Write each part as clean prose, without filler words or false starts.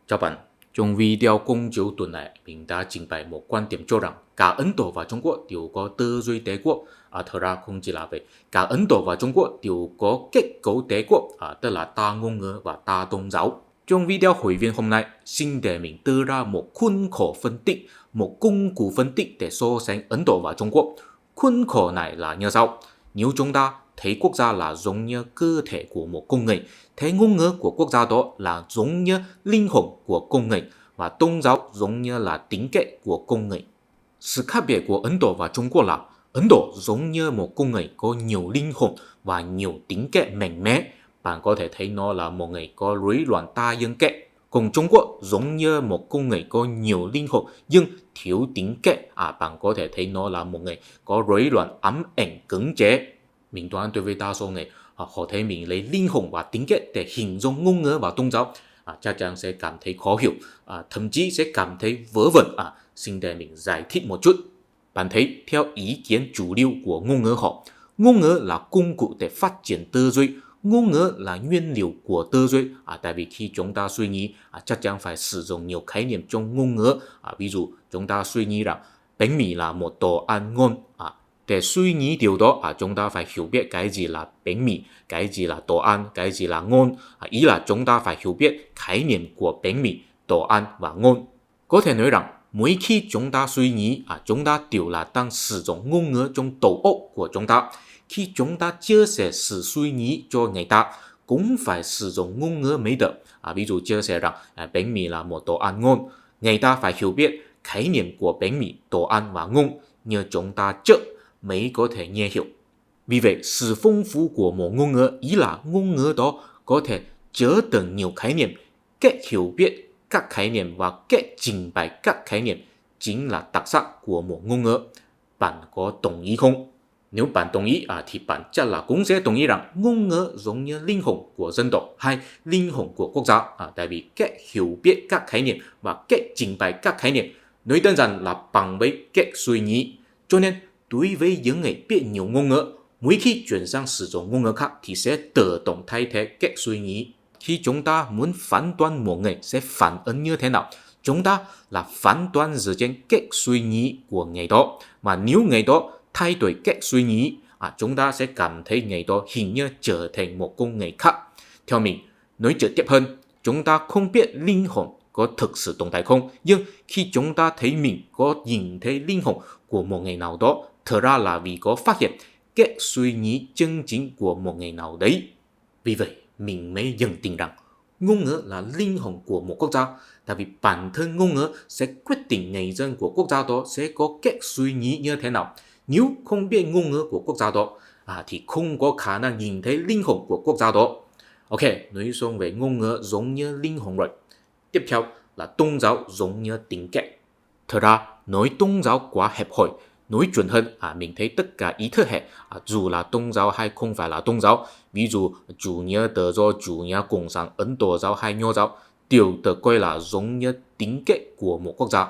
Chào bạn, trong video công chiếu tuần này, mình đã trình bày một quan điểm cho rằng cả Ấn Độ và Trung Quốc đều có tư duy đế quốc. Thật ra không chỉ là vậy, cả Ấn Độ và Trung Quốc đều có kết cấu đế quốc, tức là đa ngôn ngữ và đa tôn giáo. Trong video hội viên hôm nay, xin để mình đưa ra một khuôn khổ phân tích, một công cụ phân tích để so sánh Ấn Độ và Trung Quốc. Khuôn khổ này là như sau: nếu chúng ta thấy quốc gia là giống như cơ thể của một con người, thấy ngôn ngữ của quốc gia đó là giống như linh hồn của con người, và tôn giáo giống như là tính cách của con người. Sự khác biệt của Ấn Độ và Trung Quốc là Ấn Độ giống như một con người có nhiều linh hồn và nhiều tính cách mạnh mẽ. Bạn có thể thấy nó là một người có rối loạn đa nhân cách. Còn Trung Quốc giống như một con người có nhiều linh hồn nhưng thiếu tính cách. Bạn có thể thấy nó là một người có rối loạn ám ảnh cứng chế. Mình đoán đối với đa số người, họ thấy mình lấy linh hồn và tính cách để hình dung ngôn ngữ và tôn giáo, chắc chắn sẽ cảm thấy khó hiểu, thậm chí sẽ cảm thấy vớ vẩn. Xin để mình giải thích một chút. Bạn thấy, theo ý kiến chủ lưu của ngôn ngữ học, ngôn ngữ là công cụ để phát triển tư duy, ngôn ngữ là nguyên liệu của tư duy. Tại vì khi chúng ta suy nghĩ, chắc chắn phải sử dụng nhiều khái niệm trong ngôn ngữ. Ví dụ, chúng ta suy nghĩ rằng bánh mì là một đồ ăn ngon. Để suy nghĩ điều đó, chúng ta phải hiểu biết cái gì là bánh mì, cái gì là đồ ăn, cái gì là ngon. Ý là chúng ta phải hiểu biết khái niệm của bánh mì, đồ ăn và ngon. Có thể nói rằng, mỗi khi chúng ta suy nghĩ, chúng ta đều là đang sử dụng ngôn ngữ trong đầu óc của chúng ta. Khi chúng ta chia sẻ sự suy nghĩ cho người ta, cũng phải sử dụng ngôn ngữ mới được. Ví dụ chia sẻ rằng bánh mì là một đồ ăn ngon, người ta phải hiểu biết khái niệm của bánh mì, đồ ăn và ngon như chúng ta trước mới có thể nghe hiểu. Vì vậy, sự phong phú của một ngôn ngữ ý là ngôn ngữ đó có thể chứa đựng nhiều khái niệm. Cách hiểu biết các khái niệm và cách trình bày các khái niệm chính là đặc sắc của một ngôn ngữ. Bạn có đồng ý không? Nếu bạn đồng ý thì bạn chắc là cũng sẽ đồng ý rằng ngôn ngữ giống như linh hồn của dân tộc hay linh hồn của quốc gia. Tại vì cách hiểu biết các khái niệm và cách trình bày các khái niệm nói đơn giản là bằng với cách suy nghĩ. Cho nên, đối với những người biết nhiều ngôn ngữ, mỗi khi chuyển sang sử dụng ngôn ngữ khác thì sẽ tự động thay thế cách suy nghĩ. Khi chúng ta muốn phán đoán một người sẽ phản ứng như thế nào, chúng ta là phán đoán dựa trên cách suy nghĩ của người đó. Mà nếu người đó thay đổi cách suy nghĩ, chúng ta sẽ cảm thấy người đó hình như trở thành một con người khác. Theo mình, nói trực tiếp hơn, chúng ta không biết linh hồn có thực sự tồn tại không, nhưng khi chúng ta thấy mình có nhìn thấy linh hồn của một người nào đó, thật ra là vì có phát hiện cách suy nghĩ chân chính của một người nào đấy. Vì vậy, mình mới nhận định rằng ngôn ngữ là linh hồn của một quốc gia, tại vì bản thân ngôn ngữ sẽ quyết định người dân của quốc gia đó sẽ có cách suy nghĩ như thế nào. Nếu không biết ngôn ngữ của quốc gia đó, thì không có khả năng nhìn thấy linh hồn của quốc gia đó. Ok, nói xong về ngôn ngữ giống như linh hồn rồi. Tiếp theo là tôn giáo giống như tính cách. Thật ra, nói tôn giáo quá hẹp hòi. Nói chuẩn hơn, mình thấy tất cả ý thức hệ, dù là tôn giáo hay không phải là tôn giáo, ví dụ chủ nghĩa Tự do, chủ nghĩa Cộng sản, Ấn Độ giáo hay Nho giáo, đều được coi là giống như tính cách của một quốc gia.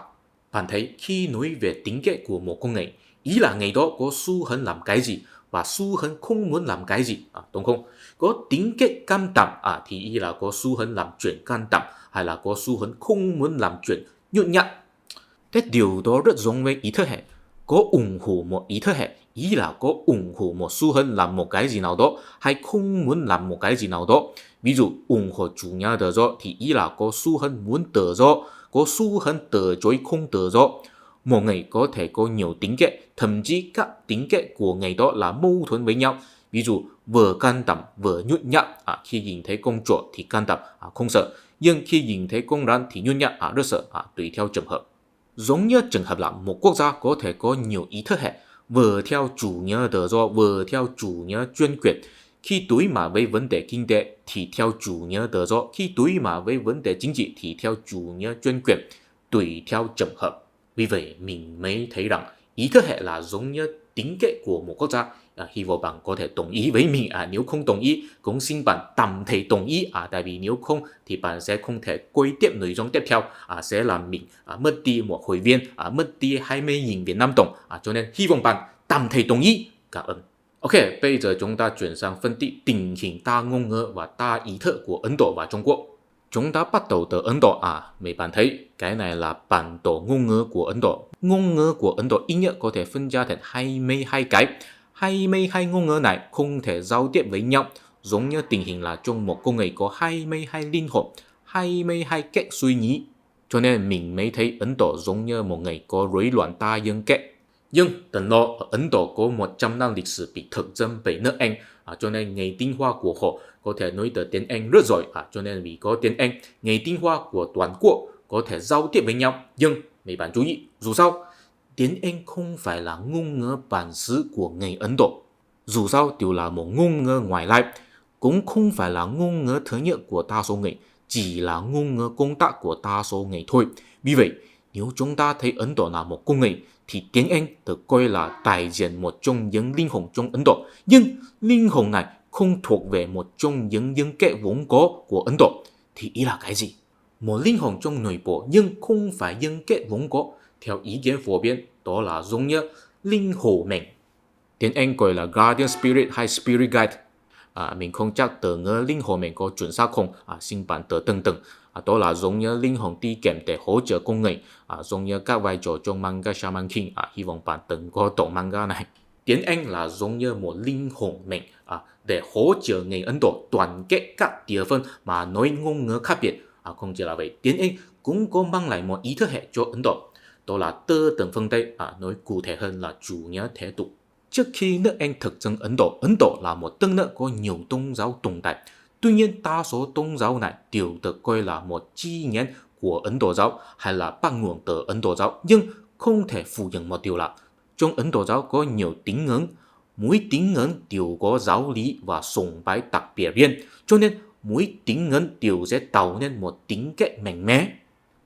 Bạn thấy khi nói về tính cách của một con người, ý là người đó có xu hướng làm cái gì và xu hướng không muốn làm cái gì, đúng không? Có tính cách cam đảm thì ý là có xu hướng làm chuyện cam đảm, hay là có xu hướng không muốn làm chuyện nhút nhát. Thế điều đó rất giống với ý thức hệ. Có ủng hộ một ý thức hệ, ý là có ủng hộ một xu hướng làm một cái gì nào đó hay không muốn làm một cái gì nào đó. Ví dụ ủng hộ chủ nghĩa tự do thì ý là có xu hướng muốn tự do, có xu hướng từ chối không tự do. Một người có thể có nhiều tính cách, thậm chí các tính cách của người đó là mâu thuẫn với nhau. Ví dụ vừa can đảm vừa nhút nhát, khi nhìn thấy con chuột thì can đảm, không sợ, nhưng khi nhìn thấy con rắn thì nhút nhát, rất sợ, tùy theo trường hợp. Giống như trường hợp là một quốc gia có thể có nhiều ý thức hệ, vừa theo chủ nghĩa tự do vừa theo chủ nghĩa chuyên quyền. Khi đối mặt với vấn đề kinh tế thì theo chủ nghĩa tự do, khi đối mặt với vấn đề chính trị thì theo chủ nghĩa chuyên quyền, tùy theo trường hợp. Vì vậy mình mới thấy rằng ý thức hệ là giống như tính cách của một quốc gia. Hy vọng bạn có thể đồng ý với mình. Nếu không đồng ý cũng xin bạn tạm thời đồng ý, tại vì nếu không thì bạn sẽ không thể quay tiếp nội dung tiếp theo, sẽ làm mình mất đi một hội viên, mất đi 20.000 Việt Nam đồng. Cho nên hy vọng bạn tạm thời đồng ý. Cảm ơn. Ok, bây giờ chúng ta chuyển sang phân tích tình hình đa ngôn ngữ và đa ý thức của Ấn Độ và Trung Quốc. Chúng ta bắt đầu từ Ấn Độ mấy bạn thấy cái này là bản đồ ngôn ngữ của Ấn Độ. Ngôn ngữ của Ấn Độ ít nhất có thể phân ra thành 22 cái. 22 ngôn ngữ này không thể giao tiếp với nhau, giống như tình hình là trong một con người có 22 linh hồn, 22 cách suy nghĩ. Cho nên mình mới thấy Ấn Độ giống như một người có rối loạn đa nhân cách. Nhưng tỉnh đó ở Ấn Độ có 100 năm lịch sử bị thực dân bởi nước Anh, cho nên ngày tinh hoa của họ có thể nói được tiếng Anh rất giỏi, cho nên vì có tiếng Anh, ngày tinh hoa của toàn quốc có thể giao tiếp với nhau. Nhưng mấy bạn chú ý, dù sao tiếng Anh không phải là ngôn ngữ bản xứ của người Ấn Độ, dù sao đều là một ngôn ngữ ngoại lai, cũng không phải là ngôn ngữ thứ nhất của đa số người, chỉ là ngôn ngữ công tác của đa số người thôi. Vì vậy, nếu chúng ta thấy Ấn Độ là một con người, thì tiếng Anh được coi là đại diện một trong những linh hồn trong Ấn Độ. Nhưng linh hồn này không thuộc về một trong những nhân cách vốn có của Ấn Độ. Thì ý là cái gì? Một linh hồn trong nội bộ nhưng không phải nhân cách vốn có, theo ý kiến phổ biến, đó là giống như linh hồn mệnh. Tiếng Anh gọi là Guardian Spirit hay Spirit Guide. Mình không chắc từ ngữ linh hồn mình có chuẩn xác không, xin bạn tự từng từng. Đó là giống như linh hồn đi kèm để hỗ trợ con người, giống như các vai trò trong manga Shaman King. Hy vọng bạn từng có đọc manga này. Tiếng Anh là giống như một linh hồn mệnh để hỗ trợ người Ấn Độ đoàn kết các địa phương mà nói ngôn ngữ khác biệt. Không chỉ là vậy, tiếng Anh cũng có mang lại một ý thức hệ cho Ấn Độ. Đó là tư tưởng phương Tây, nói cụ thể hơn là chủ nghĩa thế tục. Trước khi nước Anh thực dân Ấn Độ là một đất nước có nhiều tôn giáo tồn tại. Tuy nhiên, đa số tôn giáo này đều được coi là một chi nhánh của Ấn Độ giáo hay là bắt nguồn từ Ấn Độ giáo. Nhưng không thể phủ nhận một điều là trong Ấn Độ giáo có nhiều tín ngưỡng, mỗi tín ngưỡng đều có giáo lý và sùng bái đặc biệt riêng, cho nên mỗi tín ngưỡng đều sẽ tạo nên một tính cách mạnh mẽ.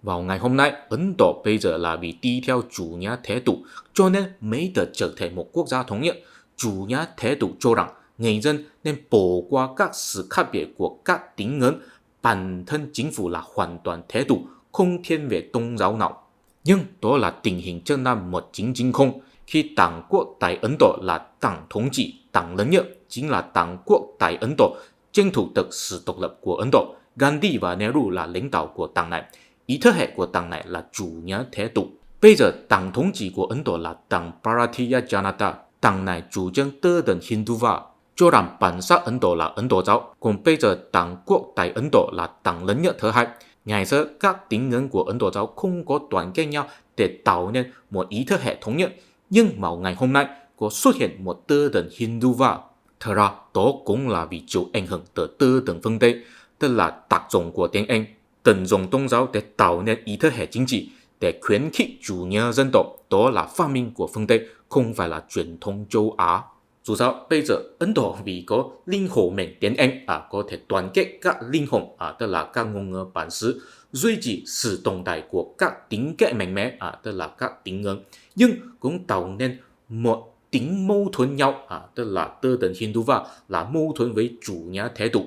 Vào ngày hôm nay, Ấn Độ bây giờ là vì đi theo chủ nghĩa thế tục, cho nên mới được trở thành một quốc gia thống nhất. Chủ nghĩa thế tục cho rằng người dân nên bỏ qua các sự khác biệt của các tín ngưỡng, bản thân chính phủ là hoàn toàn thế tục, không thiên về tôn giáo nào. Nhưng đó là tình hình trước năm 1990, khi Đảng quốc tại Ấn Độ là đảng thống trị, đảng lớn nhất chính là Đảng quốc tại Ấn Độ, tranh thủ được sự độc lập của Ấn Độ. Gandhi và Nehru là lãnh đạo của đảng này. Ý thức hệ của đảng này là chủ nghĩa thế tục. Bây giờ đảng thống trị của Ấn Độ là đảng Bharatiya Janata. Đảng này chủ trương tư tưởng Hinduva, cho rằng bản sắc Ấn Độ là Ấn Độ giáo. Còn bây giờ Đảng quốc tại Ấn Độ là đảng lớn nhất thứ hai. Ngày xưa các tín ngưỡng của Ấn Độ giáo không có đoàn kết nhau để tạo nên một ý thức hệ thống nhất. Nhưng vào ngày hôm nay có xuất hiện một tư tưởng Hinduva. Thật ra đó cũng là vì chịu ảnh hưởng từ tư tưởng phương Tây, tức là tác dụng của tiếng Anh. Tận dụng tôn giáo để tạo nên ý thức hệ chính trị, để khuyến khích chủ nghĩa dân tộc, đó là phát minh của phương Tây, không phải là truyền thống châu Á. Dù sao, bây giờ Ấn Độ vì có linh hồn mệnh tiếng Anh có thể đoàn kết các linh hồn, tức là các ngôn ngữ bản xứ, duy trì sự tồn tại của các tính cách mạnh mẽ, tức là các tín ngưỡng, nhưng cũng tạo nên một tính mâu thuẫn nhau, tức là tư tưởng Hinduva là mâu thuẫn với chủ nghĩa thế tục.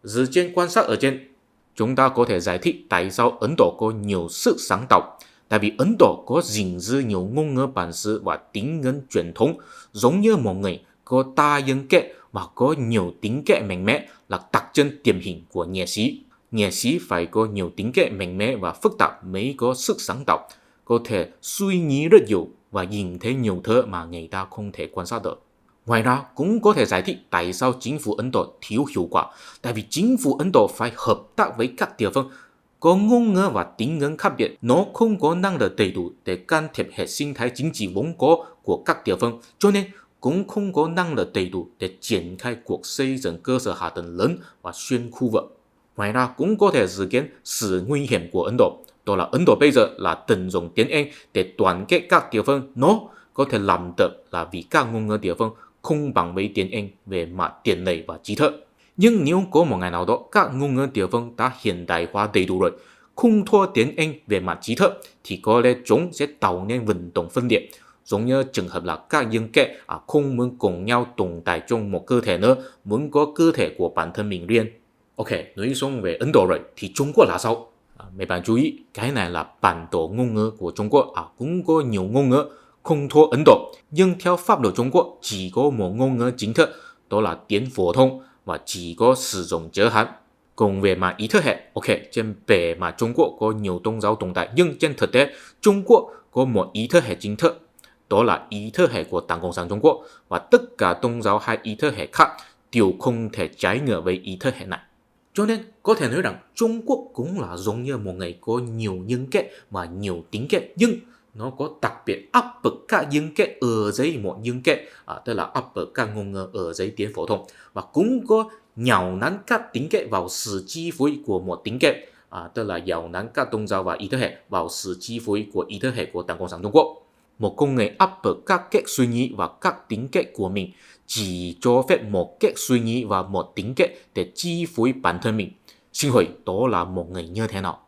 Dựa trên quan sát ở trên, chúng ta có thể giải thích tại sao Ấn Độ có nhiều sức sáng tạo. Tại vì Ấn Độ có gìn giữ nhiều ngôn ngữ bản xứ và tín ngưỡng truyền thống, giống như một người có đa nhân cách và có nhiều tính cách mạnh mẽ là đặc trưng điển hình của nghệ sĩ. Nghệ sĩ phải có nhiều tính cách mạnh mẽ và phức tạp mới có sức sáng tạo, có thể suy nghĩ rất nhiều và nhìn thấy nhiều thứ mà người ta không thể quan sát được. Ngoài ra cũng có thể giải thích tại sao chính phủ Ấn Độ thiếu hiệu quả. Tại vì chính phủ Ấn Độ phải hợp tác với các địa phương có ngôn ngữ và tín ngưỡng khác biệt, nó không có năng lực đầy đủ để can thiệp hệ sinh thái chính trị vốn có của các địa phương, cho nên cũng không có năng lực đầy đủ để triển khai cuộc xây dựng cơ sở hạ tầng lớn và xuyên khu vực. Ngoài ra cũng có thể dự kiến sự nguy hiểm của Ấn Độ, đó là Ấn Độ bây giờ là tận dụng tiếng Anh để đoàn kết các địa phương, nó có thể làm được là vì các ngôn ngữ địa phương không bằng với tiếng Anh về mặt tiền lệ và trí thức. Nhưng nếu có một ngày nào đó các ngôn ngữ địa phương đã hiện đại hóa đầy đủ rồi, không thua tiếng Anh về mặt trí thức, thì có lẽ chúng sẽ tạo nên vận động phân liệt, giống như trường hợp là các nhân cách không muốn cùng nhau tồn tại trong một cơ thể nữa, muốn có cơ thể của bản thân mình riêng. Ok, nói xong về Ấn Độ rồi thì Trung Quốc là sao? Mấy bạn chú ý, cái này là bản đồ ngôn ngữ của Trung Quốc, cũng có nhiều ngôn ngữ, không thua Ấn Độ, nhưng theo pháp luật Trung Quốc chỉ có một ngôn ngữ chính thức, đó là tiếng phổ thông và chỉ có sử dụng giới hạn. Còn về mà ý thức hệ, ok, trên bề mà Trung Quốc có nhiều tôn giáo tồn tại, nhưng trên thực tế Trung Quốc có một ý thức hệ chính thức, đó là ý thức hệ của Đảng Cộng sản Trung Quốc, và tất cả tôn giáo hay ý thức hệ khác đều không thể trái ngược với ý thức hệ này. Cho nên có thể nói rằng Trung Quốc cũng là giống như một người có nhiều nhân cách và nhiều tính cách, nhưng nó có đặc biệt áp bức các nhân cách ở dưới một nhân cách, tức là áp bức các ngôn ngữ ở dưới tiếng phổ thông, và cũng có nhào nắn các tính cách vào sự chi phối của một tính cách, tức là nhào nắn các tôn giáo và ý thức hệ vào sự chi phối của ý thức hệ của Đảng Cộng sản Trung Quốc. Một con người áp bức các cách suy nghĩ và các tính cách của mình, chỉ cho phép một cách suy nghĩ và một tính cách để chi phối bản thân mình. Xin hỏi đó là một người như thế nào?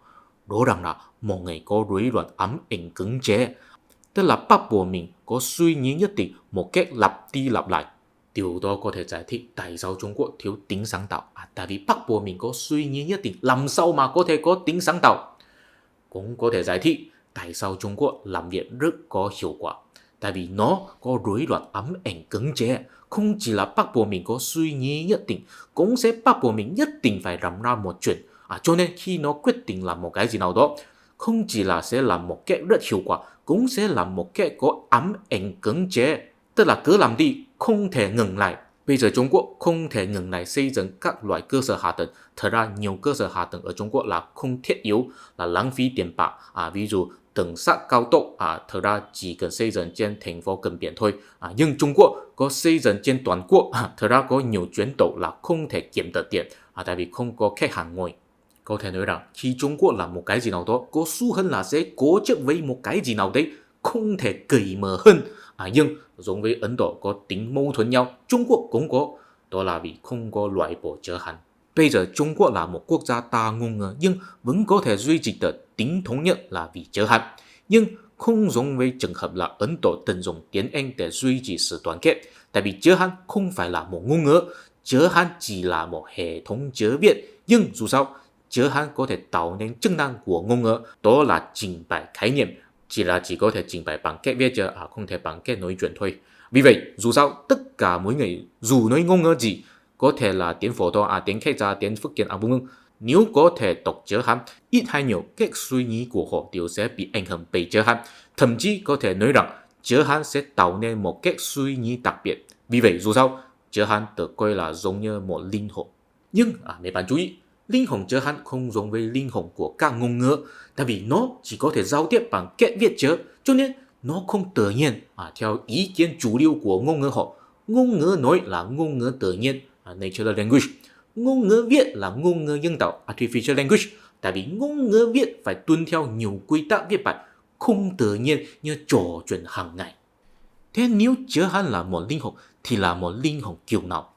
Đó rằng là một người có rối loạn ám ảnh cưỡng chế, tức là bắt buộc mình có suy nghĩ nhất định một cách lặp đi lặp lại. Điều đó có thể giải thích tại sao Trung Quốc thiếu tính sáng tạo. Tại vì bắt buộc mình có suy nghĩ nhất định, làm sao mà có thể có tính sáng tạo. Cũng có thể giải thích tại sao Trung Quốc làm việc rất có hiệu quả. Tại vì nó có rối loạn ám ảnh cưỡng chế, không chỉ là bắt buộc mình có suy nghĩ nhất định, cũng sẽ bắt buộc mình nhất định phải làm ra một chuyện. Cho nên khi nó quyết định làm một cái gì nào đó, không chỉ là sẽ làm một cách rất hiệu quả, cũng sẽ làm một cách có ám ảnh cưỡng chế, tức là cứ làm đi, không thể ngừng lại. Bây giờ Trung Quốc không thể ngừng lại xây dựng các loại cơ sở hạ tầng. Thật ra nhiều cơ sở hạ tầng ở Trung Quốc là không thiết yếu, là lãng phí tiền bạc. Ví dụ đường sắt cao tốc, thật ra chỉ cần xây dựng trên thành phố cần biển thôi. Nhưng Trung Quốc có xây dựng trên toàn quốc, thật ra có nhiều chuyến tàu là không thể kiếm được tiền, tại vì không có khách hàng ngồi. Có thể nói rằng khi Trung Quốc làm một cái gì nào đó, có xu hướng là sẽ cố chấp với một cái gì nào đấy, không thể cởi mở hơn. Nhưng giống với Ấn Độ có tính mâu thuẫn nhau, Trung Quốc cũng có, đó là vì không có loại bỏ giới hạn. Bây giờ Trung Quốc là một quốc gia đa ngôn ngữ, nhưng vẫn có thể duy trì được tính thống nhất là vì giới hạn. Nhưng không giống với trường hợp là Ấn Độ tận dụng tiếng Anh để duy trì sự đoàn kết, tại vì giới hạn không phải là một ngôn ngữ, giới hạn chỉ là một hệ thống chữ viết. Nhưng dù sao, giới hạn có thể tạo nên chức năng của ngôn ngữ, đó là trình bày khái niệm, chỉ có thể trình bày bằng cách viết chứ không thể bằng cách nói chuyện thôi. Vì vậy, dù sao, tất cả mỗi người dù nói ngôn ngữ gì, có thể là tiếng phổ thông, tiếng Khách Gia, tiếng Phúc Kiến, vân vân, nếu có thể đọc giới hạn, ít hay nhiều cách suy nghĩ của họ đều sẽ bị ảnh hưởng bởi giới hạn. Thậm chí có thể nói rằng giới hạn sẽ tạo nên một cách suy nghĩ đặc biệt. Vì vậy, dù sao, giới hạn được coi là giống như một linh hồn. Nhưng mấy bạn chú ý, linh hồn giới hạn không giống với linh hồn của các ngôn ngữ, tại vì nó chỉ có thể giao tiếp bằng cách viết chữ, cho nên nó không tự nhiên. Theo ý kiến chủ lưu của ngôn ngữ họ, ngôn ngữ nói là ngôn ngữ tự nhiên, natural language. Ngôn ngữ viết là ngôn ngữ nhân tạo, artificial language. Tại vì ngôn ngữ viết phải tuân theo nhiều quy tắc viết bài, không tự nhiên như trò chuyện hàng ngày. Thế nếu giới hạn là một linh hồn, thì là một linh hồn kiểu nào?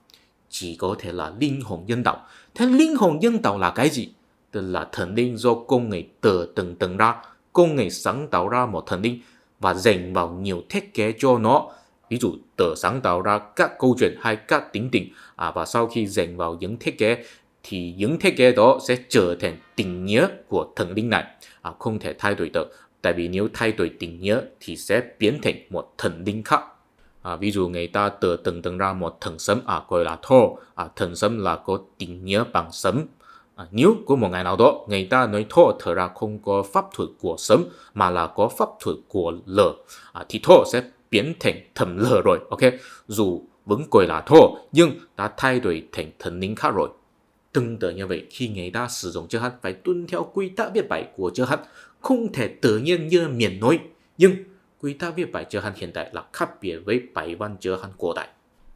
Chỉ có thể là linh hồn nhân tạo. Thế linh hồn nhân tạo là cái gì? Tức là thần linh do con người tự từng ra, con người sáng tạo ra một thần linh và dành vào nhiều thiết kế cho nó. Ví dụ tự sáng tạo ra các câu chuyện hay các tính tình, và sau khi dành vào những thiết kế thì những thiết kế đó sẽ trở thành tình nghĩa của thần linh này, không thể thay đổi được. Tại vì nếu thay đổi tình nghĩa thì sẽ biến thành một thần linh khác. Ví dụ người ta tự từng ra một thần sấm, gọi là Thor. Thần sấm là có tình nghĩa bằng sấm. Nếu có một ngày nào đó người ta nói Thor thật ra không có pháp thuật của sấm mà là có pháp thuật của lửa, thì Thor sẽ biến thành thần lửa rồi. Ok, dù vẫn gọi là Thor nhưng đã thay đổi thành thần linh khác rồi. Tương tự như vậy, khi người ta sử dụng chữ Hán phải tuân theo quy tắc viết bài của chữ Hán, không thể tự nhiên như miền nói. Nhưng quy tắc viết bài chữ Hán hiện tại là khác biệt với bài văn chữ Hán cổ đại.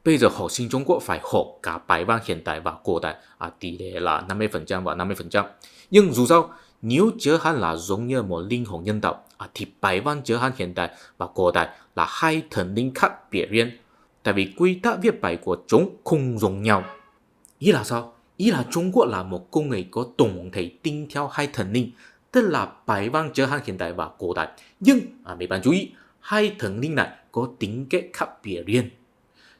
Bây giờ học sinh Trung Quốc phải học cả bài văn hiện đại và cổ đại, tỷ lệ là 50% và 50%. Nhưng dù sao, nếu chữ Hán là giống như một linh hồn nhân tạo, thì bài văn chữ Hán hiện đại và cổ đại là hai thần linh khác biệt riêng. Tại vì quy tắc viết bài của chúng không giống nhau. Ý là sao? Ý là Trung Quốc là một con người có tổng thể tin theo hai thần linh, tức là bài văn chữ Hán hiện đại và cổ đại. Nhưng mấy bạn chú ý, hai thần linh này có tính cách khác biệt riêng.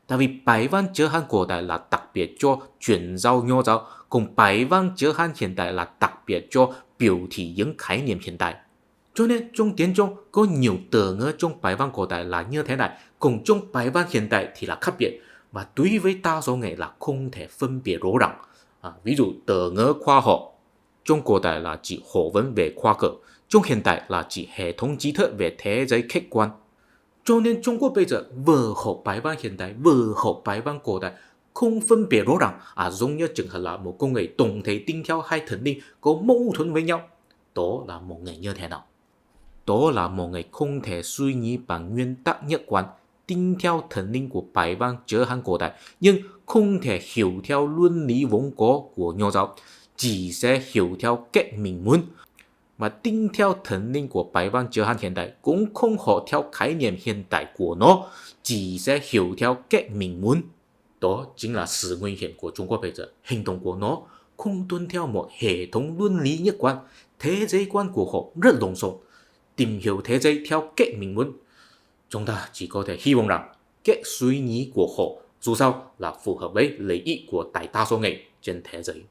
Tại vì bài văn chữ Hán cổ đại là đặc biệt cho chuyển giao nho giáo, còn bài văn chữ Hán hiện đại là đặc biệt cho biểu thị những khái niệm hiện đại. Cho nên trong tiếng Trung có nhiều từ ngữ trong bài văn cổ đại là như thế này, còn trong bài văn hiện đại thì là khác biệt. Và đối với đa số người là không thể phân biệt rõ ràng. ví dụ tờ ngỡ khoa học trong cổ đại là chỉ học vấn về khoa cử, trong hiện đại là chỉ hệ thống tri thức về thế giới khách quan. Cho nên Trung Quốc bây giờ vừa học bài văn hiện đại vừa học bài văn cổ đại, không phân biệt rõ ràng, giống như trường hợp là một công nghệ tổng thể tinh theo hai thần linh có mâu thuẫn với nhau. Đó là một ngày như thế nào? Đó là một ngày không thể suy nghĩ bằng nguyên tắc nhất quán, tin theo thần linh của bài văn chữ Hán cổ đại, nhưng không thể hiểu theo luân lý vốn có của Nho giáo, chỉ sẽ hiểu theo cách mình muốn. Mà tin theo thần linh của bài văn chữ Hán hiện đại cũng không học theo khái niệm hiện tại của nó, chỉ sẽ hiểu theo cách mình muốn. Đó chính là sự nguy hiểm của Trung Quốc bây giờ. Hành động của nó không tuân theo một hệ thống luân lý nhất quán, thế giới quan của họ rất lộn xộn. Tìm hiểu thế giới theo cách mình muốn. Chúng ta chỉ có thể hy vọng rằng cách suy nghĩ của họ dù sao là phù hợp với lợi ích của đại đa số người trên thế giới.